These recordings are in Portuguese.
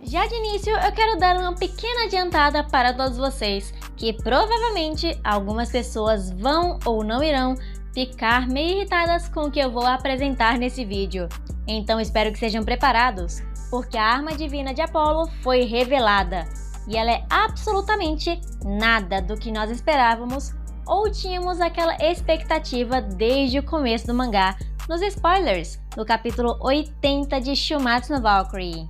Já de início, eu quero dar uma pequena adiantada para todos vocês, que provavelmente algumas pessoas vão ou não irão ficar meio irritadas com o que eu vou apresentar nesse vídeo. Então espero que sejam preparados, porque a arma divina de Apolo foi revelada, e ela é absolutamente nada do que nós esperávamos ou tínhamos aquela expectativa desde o começo do mangá, nos spoilers do capítulo 80 de Shumatsu no Valkyrie.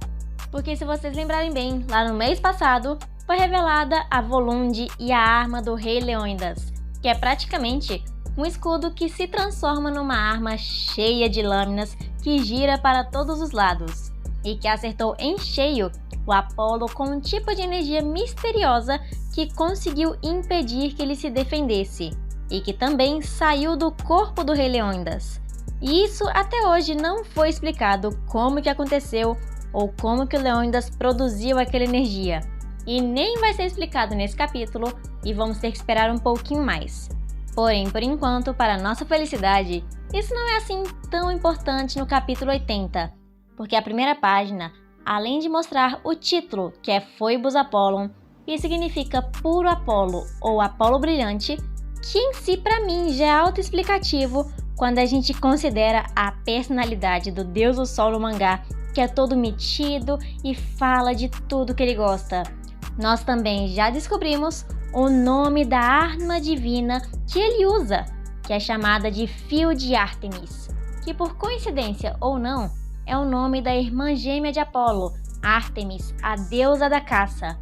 Porque se vocês lembrarem bem, lá no mês passado foi revelada a Volund e a arma do Rei Leônidas, que é praticamente um escudo que se transforma numa arma cheia de lâminas que gira para todos os lados, e que acertou em cheio o Apolo com um tipo de energia misteriosa que conseguiu impedir que ele se defendesse, e que também saiu do corpo do Rei Leônidas. E isso até hoje não foi explicado como que aconteceu ou como que o Leônidas produziu aquela energia. E nem vai ser explicado nesse capítulo e vamos ter que esperar um pouquinho mais. Porém, por enquanto, para nossa felicidade, isso não é assim tão importante no capítulo 80, porque a primeira página, além de mostrar o título, que é Phoebus Apollon, que significa puro Apolo ou Apolo brilhante, que em si para mim já é autoexplicativo quando a gente considera a personalidade do Deus do Sol no mangá, que é todo metido e fala de tudo que ele gosta. Nós também já descobrimos o nome da arma divina que ele usa, que é chamada de Fio de Ártemis, que por coincidência ou não, é o nome da irmã gêmea de Apolo, Ártemis, a deusa da caça.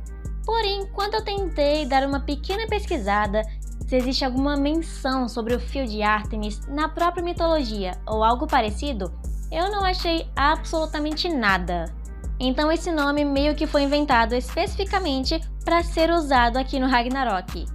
Porém, quando eu tentei dar uma pequena pesquisada se existe alguma menção sobre o Fio de Ártemis na própria mitologia ou algo parecido, eu não achei absolutamente nada. Então esse nome meio que foi inventado especificamente para ser usado aqui no Ragnarok.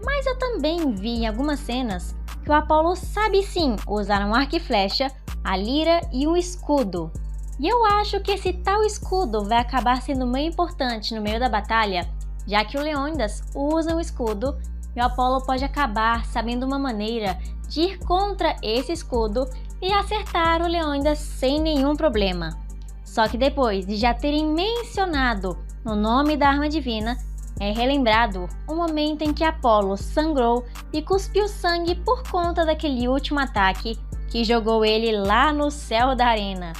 Mas eu também vi em algumas cenas que o Apolo sabe sim usar um arco e flecha, a lira e um escudo. E eu acho que esse tal escudo vai acabar sendo meio importante no meio da batalha, já que o Leônidas usa um escudo e o Apolo pode acabar sabendo uma maneira de ir contra esse escudo e acertar o Leônidas sem nenhum problema. Só que depois de já terem mencionado o nome da arma divina, é relembrado o momento em que Apolo sangrou e cuspiu sangue por conta daquele último ataque que jogou ele lá no céu da arena.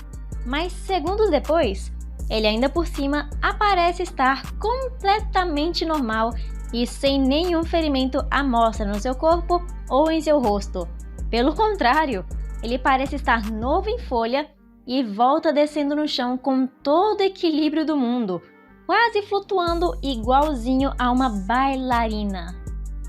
Mas segundos depois, ele ainda por cima aparece estar completamente normal e sem nenhum ferimento à mostra no seu corpo ou em seu rosto. Pelo contrário, ele parece estar novo em folha e volta descendo no chão com todo o equilíbrio do mundo, quase flutuando igualzinho a uma bailarina.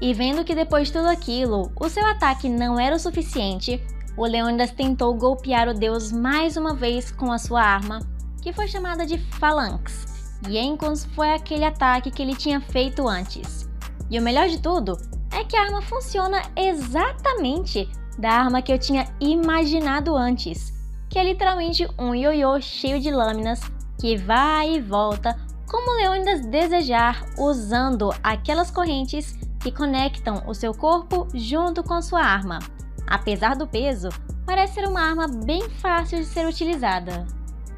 E vendo que depois de tudo aquilo, o seu ataque não era o suficiente, o Leônidas tentou golpear o deus mais uma vez com a sua arma, que foi chamada de Phalanx. Yenkons foi aquele ataque que ele tinha feito antes. E o melhor de tudo é que a arma funciona exatamente da arma que eu tinha imaginado antes, que é literalmente um ioiô cheio de lâminas que vai e volta como Leônidas desejar, usando aquelas correntes que conectam o seu corpo junto com sua arma. Apesar do peso, parece ser uma arma bem fácil de ser utilizada.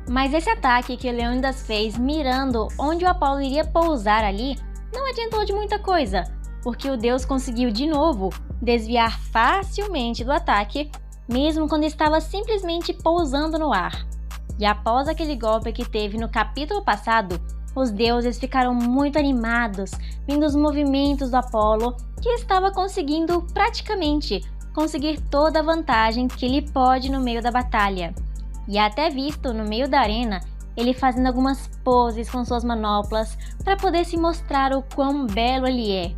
Mas esse ataque que Leônidas fez mirando onde o Apolo iria pousar ali não adiantou de muita coisa, porque o deus conseguiu de novo desviar facilmente do ataque, mesmo quando estava simplesmente pousando no ar. E após aquele golpe que teve no capítulo passado, os deuses ficaram muito animados, vendo os movimentos do Apolo, que estava conseguindo praticamente conseguir toda a vantagem que ele pode no meio da batalha. E é até visto no meio da arena ele fazendo algumas poses com suas manoplas para poder se mostrar o quão belo ele é.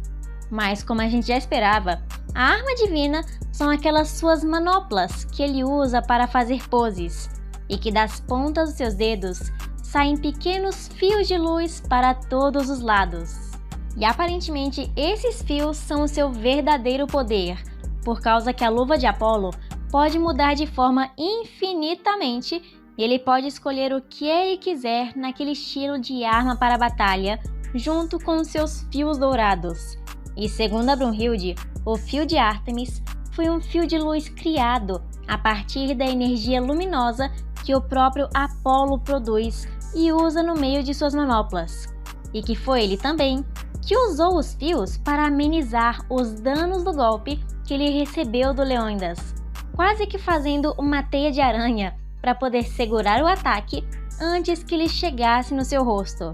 Mas como a gente já esperava, a arma divina são aquelas suas manoplas que ele usa para fazer poses, e que das pontas dos seus dedos saem pequenos fios de luz para todos os lados. E aparentemente esses fios são o seu verdadeiro poder, por causa que a luva de Apolo pode mudar de forma infinitamente e ele pode escolher o que ele quiser naquele estilo de arma para a batalha, junto com os seus fios dourados. E segundo a Brunhilde, o fio de Ártemis foi um fio de luz criado a partir da energia luminosa que o próprio Apolo produz e usa no meio de suas manoplas. E que foi ele também que usou os fios para amenizar os danos do golpe que ele recebeu do Leônidas, quase que fazendo uma teia de aranha para poder segurar o ataque antes que ele chegasse no seu rosto.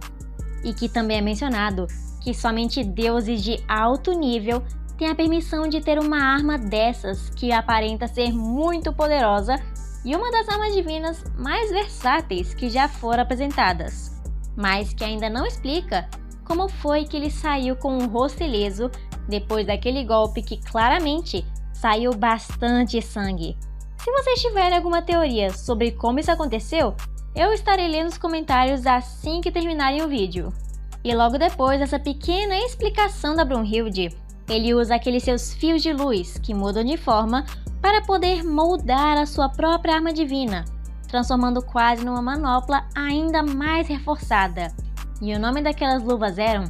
E que também é mencionado que somente deuses de alto nível têm a permissão de ter uma arma dessas que aparenta ser muito poderosa e uma das armas divinas mais versáteis que já foram apresentadas, mas que ainda não explica como foi que ele saiu com o rosto ileso depois daquele golpe que claramente saiu bastante sangue. Se vocês tiverem alguma teoria sobre como isso aconteceu, eu estarei lendo os comentários assim que terminarem o vídeo. E logo depois dessa pequena explicação da Brunhilde, ele usa aqueles seus fios de luz que mudam de forma para poder moldar a sua própria arma divina, transformando quase numa manopla ainda mais reforçada. E o nome daquelas luvas eram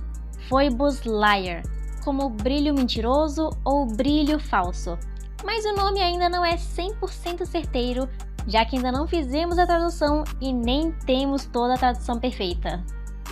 Phoebus Liar, como brilho mentiroso ou brilho falso. Mas o nome ainda não é 100% certeiro, já que ainda não fizemos a tradução e nem temos toda a tradução perfeita.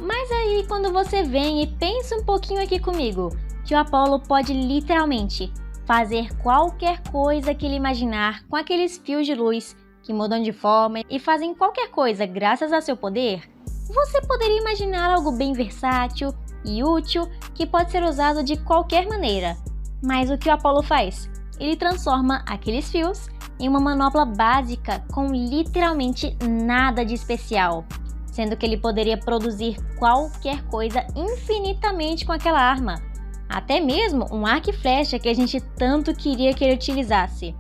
Mas aí quando você vem e pensa um pouquinho aqui comigo, que o Apolo pode literalmente fazer qualquer coisa que ele imaginar com aqueles fios de luz que mudam de forma e fazem qualquer coisa graças a seu poder, você poderia imaginar algo bem versátil e útil que pode ser usado de qualquer maneira. Mas o que o Apolo faz? Ele transforma aqueles fios em uma manopla básica com literalmente nada de especial, sendo que ele poderia produzir qualquer coisa infinitamente com aquela arma, até mesmo um arco e flecha que a gente tanto queria que ele utilizasse.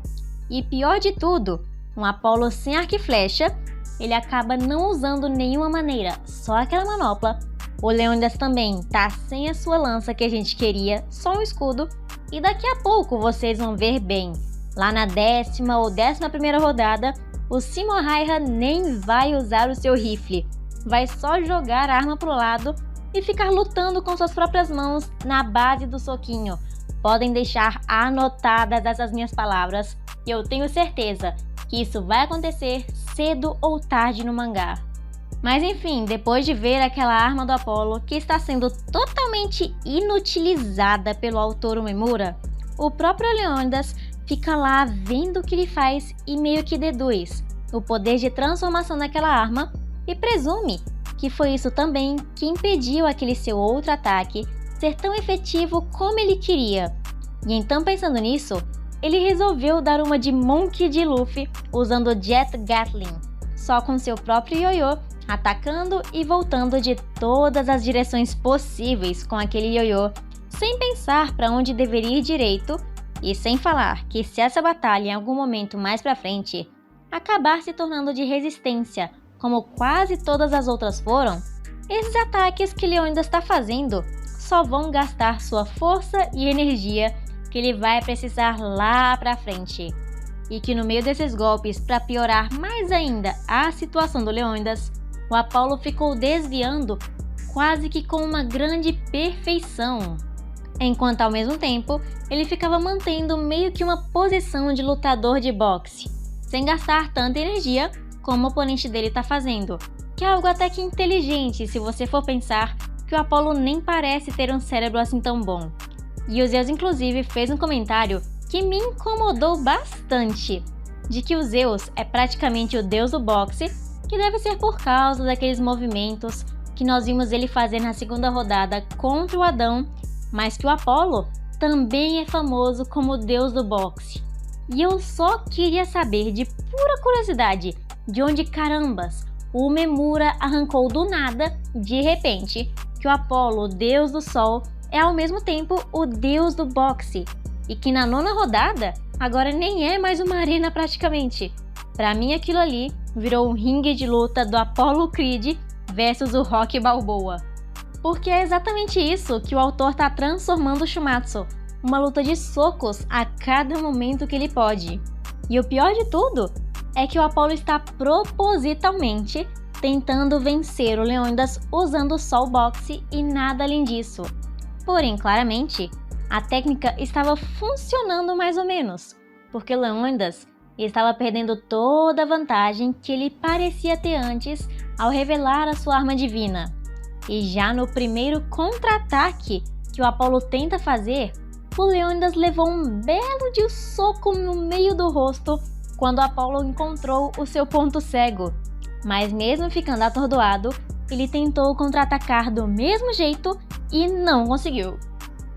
E pior de tudo, um Apolo sem arco e flecha, ele acaba não usando nenhuma maneira, só aquela manopla. O Leônidas também tá sem a sua lança que a gente queria, só um escudo. E daqui a pouco vocês vão ver bem, lá na 10ª ou 11ª rodada, o Simon Raiha nem vai usar o seu rifle. Vai só jogar a arma pro lado e ficar lutando com suas próprias mãos na base do soquinho. Podem deixar anotadas essas minhas palavras, e eu tenho certeza que isso vai acontecer cedo ou tarde no mangá. Mas enfim, depois de ver aquela arma do Apolo que está sendo totalmente inutilizada pelo autor Umemura, o próprio Leônidas fica lá vendo o que ele faz e meio que deduz o poder de transformação daquela arma e presume que foi isso também que impediu aquele seu outro ataque ser tão efetivo como ele queria. E então, pensando nisso, ele resolveu dar uma de Monkey D. Luffy usando o Jet Gatling, só com seu próprio ioiô, atacando e voltando de todas as direções possíveis com aquele ioiô, sem pensar para onde deveria ir direito, e sem falar que se essa batalha em algum momento mais pra frente acabar se tornando de resistência, como quase todas as outras foram, esses ataques que Leônidas está fazendo só vão gastar sua força e energia que ele vai precisar lá pra frente. E que no meio desses golpes, para piorar mais ainda a situação do Leônidas, o Apolo ficou desviando quase que com uma grande perfeição, enquanto ao mesmo tempo ele ficava mantendo meio que uma posição de lutador de boxe, sem gastar tanta energia como o oponente dele está fazendo, que é algo até que inteligente se você for pensar que o Apolo nem parece ter um cérebro assim tão bom. E o Zeus inclusive fez um comentário que me incomodou bastante, de que o Zeus é praticamente o deus do boxe, que deve ser por causa daqueles movimentos que nós vimos ele fazer na segunda rodada contra o Adão, mas que o Apolo também é famoso como o deus do boxe. E eu só queria saber, de pura curiosidade, de onde carambas o Umemura arrancou do nada, de repente, que o Apolo, o deus do sol, é ao mesmo tempo o deus do boxe, e que na 9ª rodada agora nem é mais uma arena praticamente. Pra mim aquilo ali virou um ringue de luta do Apollo Creed versus o Rocky Balboa. Porque é exatamente isso que o autor tá transformando o Shumatsu, uma luta de socos a cada momento que ele pode. E o pior de tudo é que o Apolo está propositalmente tentando vencer o Leônidas usando só o boxe e nada além disso. Porém, claramente, a técnica estava funcionando mais ou menos, porque o Leônidas estava perdendo toda a vantagem que ele parecia ter antes ao revelar a sua arma divina. E já no primeiro contra-ataque que o Apolo tenta fazer, o Leônidas levou um belo de soco no meio do rosto quando Apolo encontrou o seu ponto cego. Mas mesmo ficando atordoado, ele tentou contra-atacar do mesmo jeito e não conseguiu.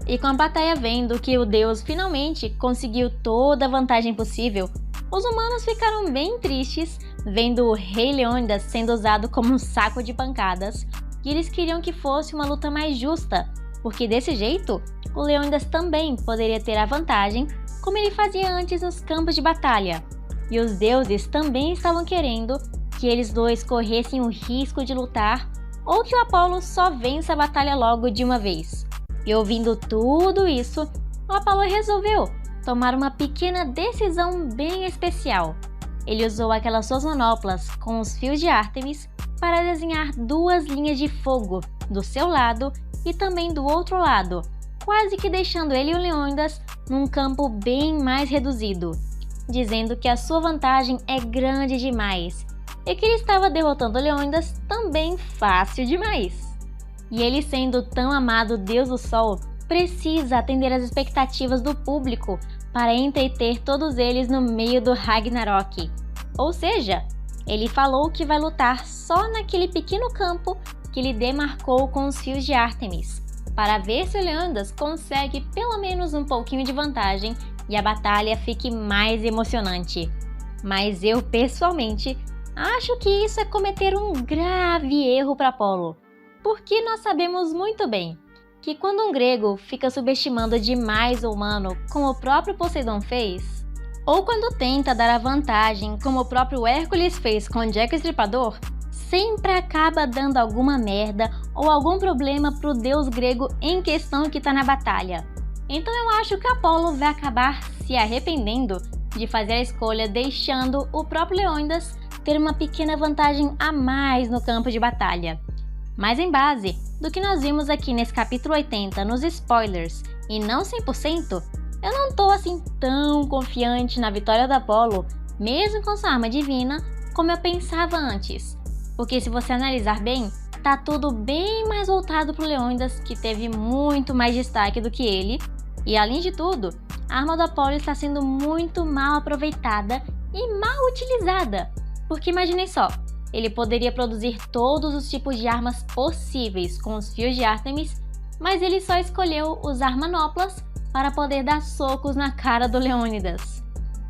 E com a Pateia vendo que o deus finalmente conseguiu toda a vantagem possível, os humanos ficaram bem tristes vendo o rei Leônidas sendo usado como um saco de pancadas, e eles queriam que fosse uma luta mais justa, porque desse jeito, o Leônidas também poderia ter a vantagem, como ele fazia antes nos campos de batalha. E os deuses também estavam querendo que eles dois corressem o risco de lutar, ou que o Apolo só vença a batalha logo de uma vez. E ouvindo tudo isso, o Apolo resolveu tomar uma pequena decisão bem especial. Ele usou aquelas suas manoplas com os fios de Ártemis para desenhar duas linhas de fogo do seu lado e também do outro lado, quase que deixando ele e o Leônidas num campo bem mais reduzido, dizendo que a sua vantagem é grande demais e que ele estava derrotando o Leônidas também fácil demais. E ele, sendo tão amado Deus do Sol, precisa atender às expectativas do público para entreter todos eles no meio do Ragnarok. Ou seja, ele falou que vai lutar só naquele pequeno campo que ele demarcou com os fios de Ártemis, para ver se o Leônidas consegue pelo menos um pouquinho de vantagem e a batalha fique mais emocionante. Mas eu, pessoalmente, acho que isso é cometer um grave erro para Apolo, porque nós sabemos muito bem que quando um grego fica subestimando demais o humano, como o próprio Poseidon fez, ou quando tenta dar a vantagem, como o próprio Hércules fez com Jack o Estripador, sempre acaba dando alguma merda ou algum problema pro deus grego em questão que tá na batalha. Então eu acho que Apolo vai acabar se arrependendo de fazer a escolha, deixando o próprio Leônidas ter uma pequena vantagem a mais no campo de batalha. Mas em base do que nós vimos aqui nesse capítulo 80 nos spoilers e não 100%, eu não tô assim tão confiante na vitória do Apolo, mesmo com sua arma divina, como eu pensava antes. Porque se você analisar bem, tá tudo bem mais voltado pro Leônidas, que teve muito mais destaque do que ele. E além de tudo, a arma do Apolo está sendo muito mal aproveitada e mal utilizada. Porque imaginem só, ele poderia produzir todos os tipos de armas possíveis com os fios de Ártemis, mas ele só escolheu usar manoplas para poder dar socos na cara do Leônidas.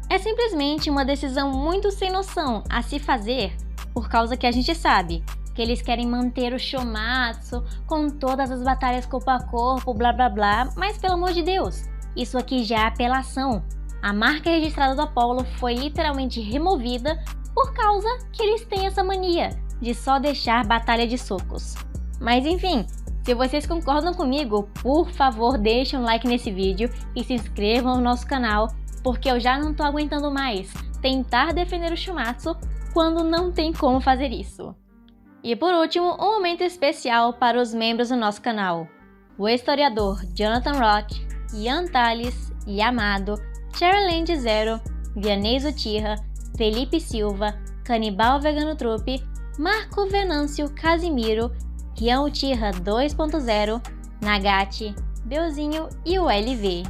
É simplesmente uma decisão muito sem noção a se fazer, por causa que a gente sabe que eles querem manter o Shomatsu com todas as batalhas corpo a corpo, blá blá blá, mas pelo amor de Deus, isso aqui já é apelação. A marca registrada do Apolo foi literalmente removida por causa que eles têm essa mania de só deixar batalha de socos. Mas enfim, se vocês concordam comigo, por favor deixem um like nesse vídeo e se inscrevam no nosso canal, porque eu já não tô aguentando mais tentar defender o Shomatsu quando não tem como fazer isso. E por último, um momento especial para os membros do nosso canal. O historiador Jonathan Rock, Ian Tales, Yamado, Cherryland Zero, Vianney Zutirra, Felipe Silva, Canibal Vegano Trupe, Marco Venâncio Casimiro, Rian Utirra 2.0, Nagati, Beuzinho e o LV.